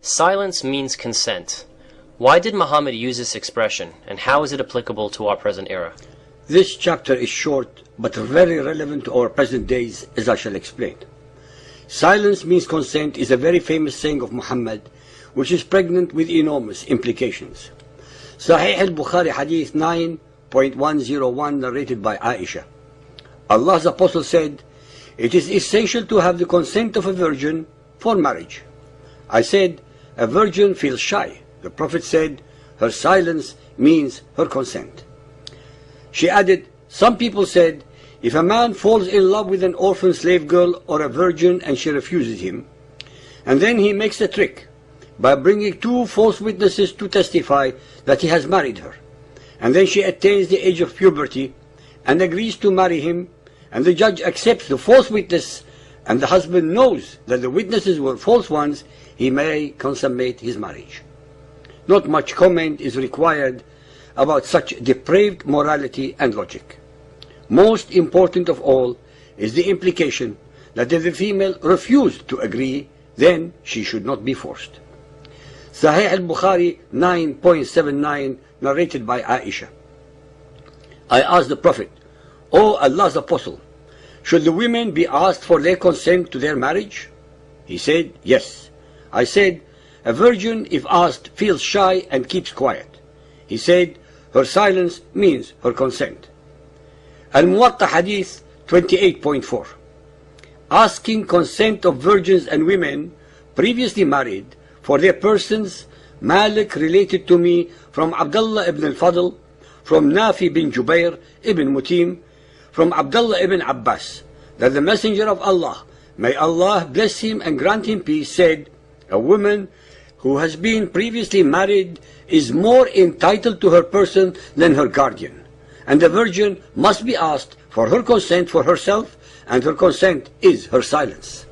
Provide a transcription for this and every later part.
Silence means consent. Why did Muhammad use this expression, and how is it applicable to our present era? This chapter is short, but very relevant to our present days, as I shall explain. Silence means consent is a very famous saying of Muhammad, which is pregnant with enormous implications. Sahih al-Bukhari Hadith 9.101, narrated by Aisha. Allah's Apostle said, "It is essential to have the consent of a virgin for marriage." I said, "A virgin feels shy." The Prophet said, "Her silence means her consent." She added, "Some people said, if a man falls in love with an orphan slave girl or a virgin and she refuses him, and then he makes a trick by bringing two false witnesses to testify that he has married her, and then she attains the age of puberty and agrees to marry him, and the judge accepts the false witness, and the husband knows that the witnesses were false ones, he may consummate his marriage." Not much comment is required about such depraved morality and logic. Most important of all is the implication that if the female refused to agree, then she should not be forced. Sahih al-Bukhari 9.79, narrated by Aisha. I asked the Prophet, "O Allah's Apostle, should the women be asked for their consent to their marriage?" He said, "Yes." I said, "A virgin, if asked, feels shy and keeps quiet." He said, "Her silence means her consent." Al-Muwatta Hadith 28.4. Asking consent of virgins and women previously married for their persons, Malik related to me from Abdullah ibn al-Fadl, from Nafi bin Jubair ibn Mutim, from Abdullah ibn Abbas, that the Messenger of Allah, may Allah bless him and grant him peace, said, "A woman who has been previously married is more entitled to her person than her guardian, and the virgin must be asked for her consent for herself, and her consent is her silence."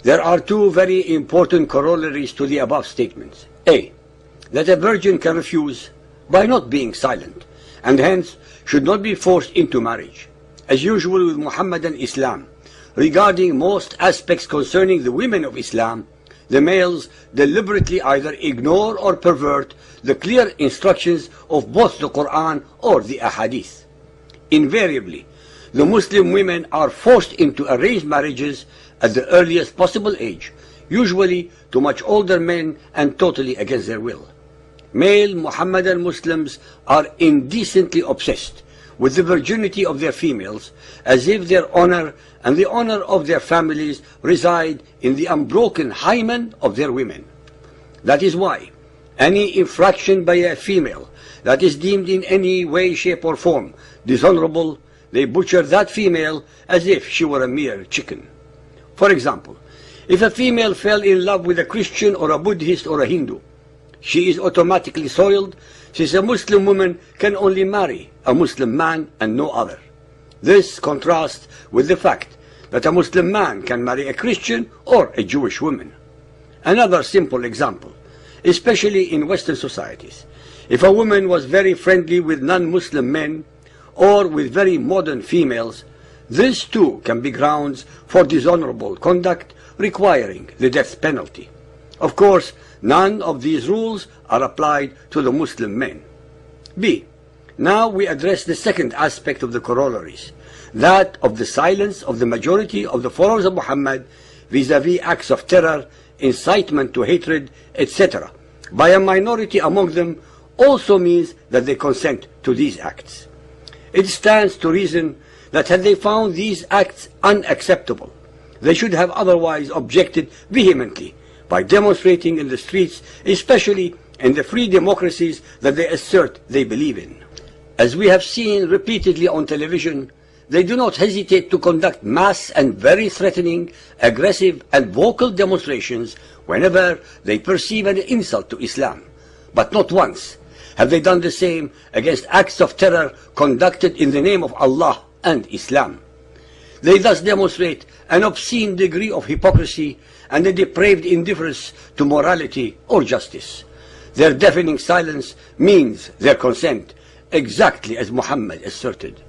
There are two very important corollaries to the above statements. A, that a virgin can refuse by not being silent, and hence should not be forced into marriage. As usual with Muhammadan Islam, regarding most aspects concerning the women of Islam, the males deliberately either ignore or pervert the clear instructions of both the Quran or the Ahadith. Invariably, the Muslim women are forced into arranged marriages at the earliest possible age, usually to much older men and totally against their will. Male Muhammadan Muslims are indecently obsessed with the virginity of their females, as if their honor and the honor of their families reside in the unbroken hymen of their women. That is why any infraction by a female that is deemed in any way, shape or form dishonorable, they butcher that female as if she were a mere chicken. For example, if a female fell in love with a Christian or a Buddhist or a Hindu, she is automatically soiled, since a Muslim woman can only marry a Muslim man and no other. This contrasts with the fact that a Muslim man can marry a Christian or a Jewish woman. Another simple example, especially in Western societies, if a woman was very friendly with non-Muslim men or with very modern females, this too can be grounds for dishonorable conduct requiring the death penalty. Of course, none of these rules are applied to the Muslim men. B. Now we address the second aspect of the corollaries, that of the silence of the majority of the followers of Muhammad vis-à-vis acts of terror, incitement to hatred, etc. by a minority among them also means that they consent to these acts. It stands to reason that had they found these acts unacceptable, they should have otherwise objected vehemently by demonstrating in the streets, especially in the free democracies that they assert they believe in. As we have seen repeatedly on television, they do not hesitate to conduct mass and very threatening, aggressive and vocal demonstrations whenever they perceive an insult to Islam. But not once have they done the same against acts of terror conducted in the name of Allah and Islam. They thus demonstrate an obscene degree of hypocrisy and a depraved indifference to morality or justice. Their deafening silence means their consent, exactly as Muhammad asserted.